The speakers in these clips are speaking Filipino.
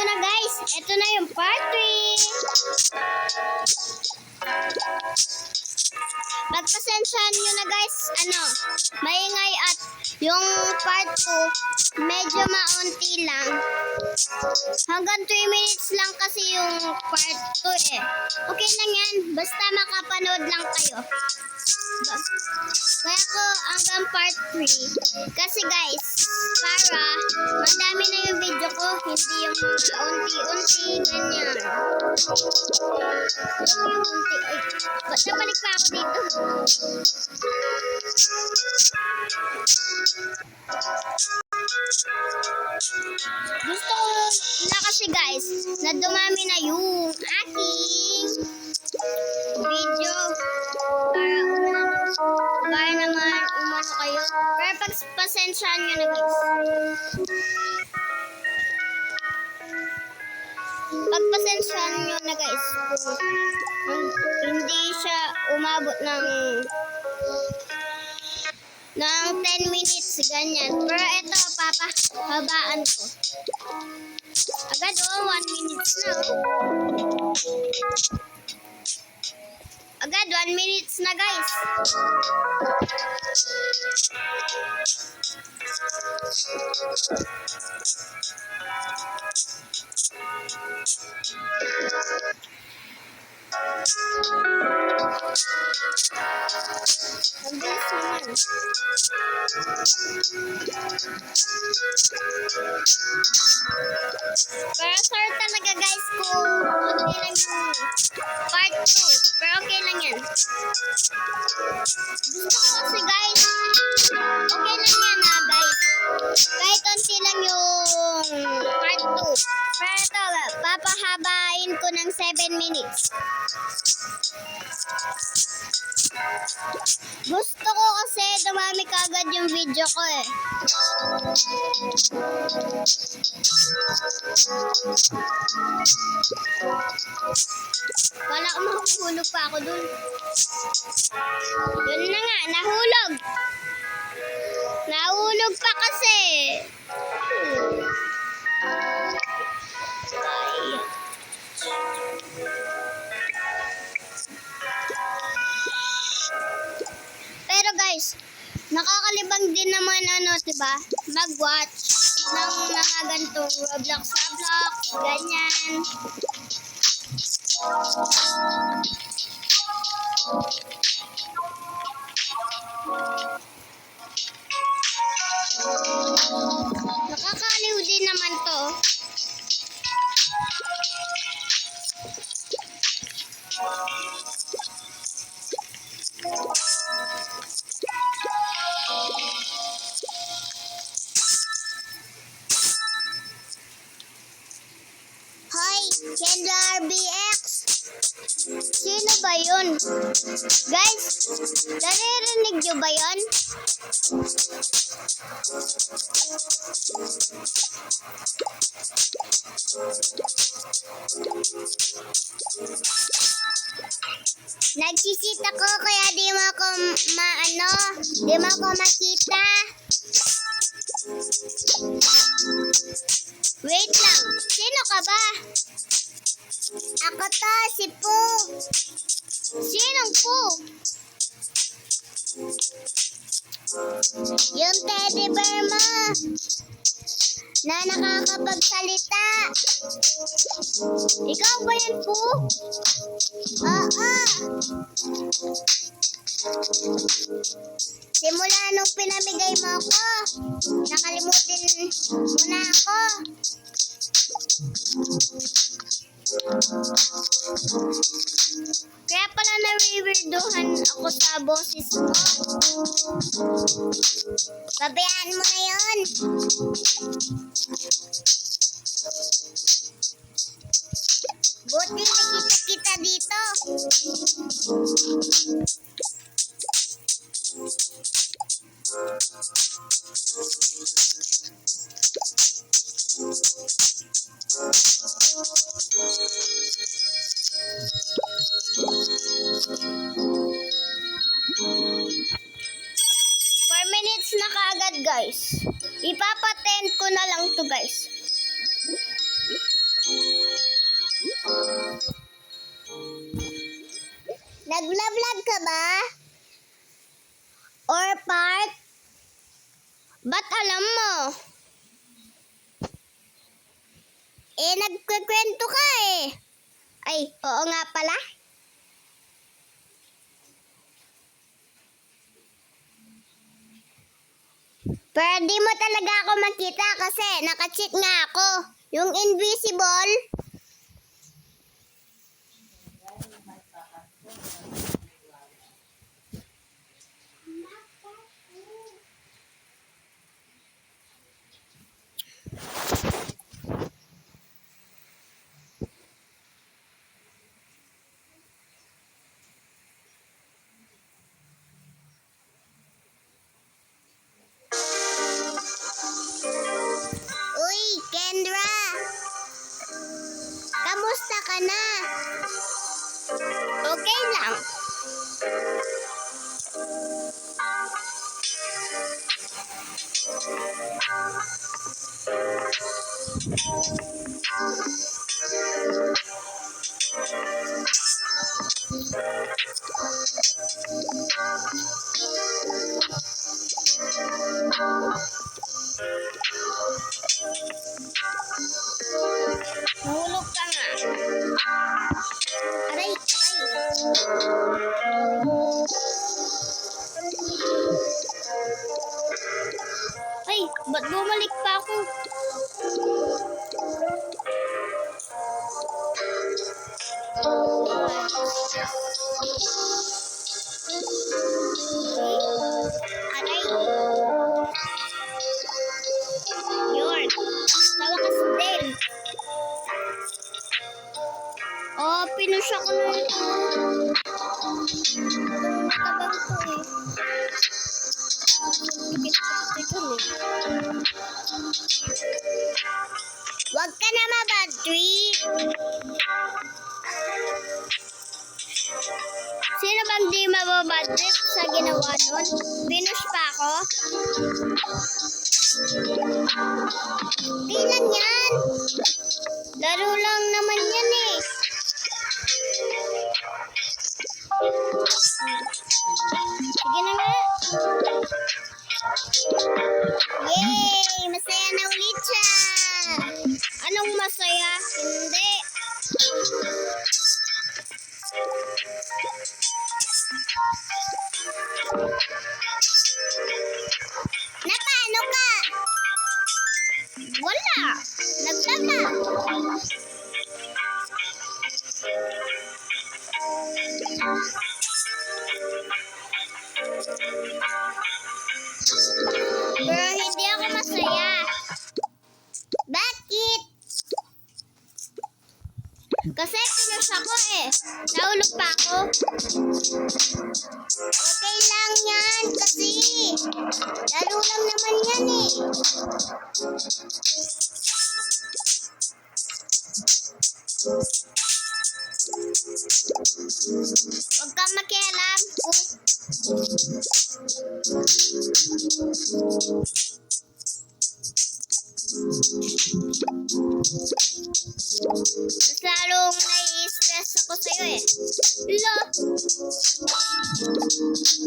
na guys, ito na yung part 3. Pagpasensyahan nyo na guys, maingay at yung part 2, medyo maunti lang. Hanggang 3 minutes lang kasi yung part 2 eh. Okay lang yan, basta makapanood lang kayo. Kaya ko hanggang part 3. Kasi guys, para madami na yung video ko, hindi yung mga unti-unti, ganyan. Yung unti, ay, ba't nabalik pa ako dito? Gusto ko na kasi guys, na dumami na yung aking video para naman umano kayo. Pero pagpasensyahan nyo na guys. Pagpasensyahan nyo na guys. Hindi siya umabot ng 10 minutes, ganyan. Pero ito, papahabaan ko. Agad 1 minute na. Agad 1 minutes na guys. Ang bilis naman. Pero sorry talaga guys kung hindi lang yung part 2. Pero okay lang yan. Gusto ko kasi guys, okay lang yan guys. Kahit unti lang yung part 2. Pero ito, papahabain ko ng 7 minutes. Gusto ko kasi dumami kagad yung video ko eh. Wala ko mahuhulog pa ako dun. Yun na nga, nahulog. Nahulog pa kasi. Pero guys, nakakalibang din naman diba? Mag-watch ng mga ganitong Roblox, ganyan. Nakakaliw din naman to. Hoy, Kendra RBX! Sino ba yun? Guys, naririnig nyo ba yun? Nagsisit ako kaya di mo ako makita. Wait lang, sino ka ba? Ako to, si Pooh. Sinong Pooh? Yung teddy bear mo na nakakapagsalita. Ikaw ba yan, Pooh? Oo. Simula nung pinamigay mo ako, nakalimutin mo na ako. Kaya pala nawiwirduhan ako sa boses mo. Babayaan mo na yun. Buti nakita kita dito. na kaagad guys. Ipapatent ko na lang to guys. Nagla-vlog ka ba? Or part? Ba't alam mo? Nagkikwento ka eh. Ay, oo nga pala. Pero di mo talaga ako makita kasi naka-cheat nga ako. Yung invisible. Uy, Kendra. Kamusta ka na? Okay lang. Nahulog ka nga. Aray, aray. Ay, ba't bumalik pa ako? Aray. Yun. Sa wakas din. Oh, pinusya ko na ito. Matabang to eh. Wag ka na mabad trip. Sino bang di mababad trip sa ginawa nun? Pinush pa ako? Di lang yan. Laro lang naman yan eh. Sige na nga. Yay! Masaya na ulit siya. Anong masaya? Hindi. Na paano ka? Wala. Nagtama. Pero hindi ako masaya. Bakit? Kasi pinush ako eh. Nahulog pa ako. Okay lang yan kasi. Laro lang naman yan eh. Huwag kang makialam. Mas lalong nai-stress ako sa'yo eh. Lo!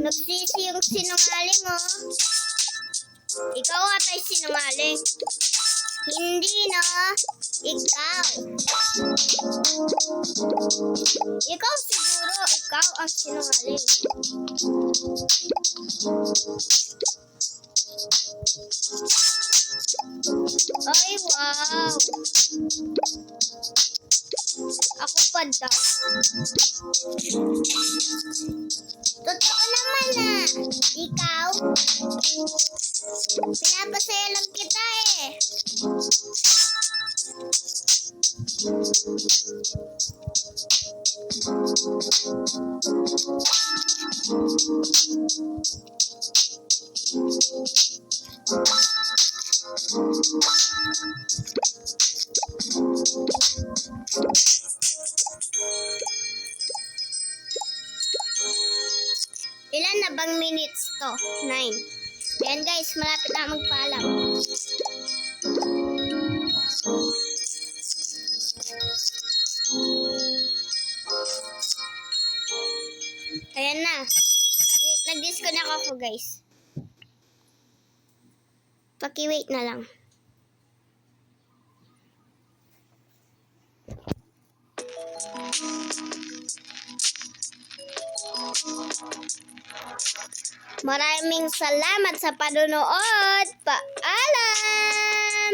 Nagsisi yung sinungaling oh. Ikaw atay sinungaling. Hindi na. Ikaw. Ikaw siguro. Ikaw ang sinungaling. Ay, wow. Ako pa daw. Totoo naman na. Ikaw. Pinapasaya lang kita eh. Ilan na bang minutes to? 9. Ayan guys, malapit na magpaalam. Ayan na. Wait, nag-disconnect ako guys. Paki-wait na lang. Maraming salamat sa panonood. Paalam!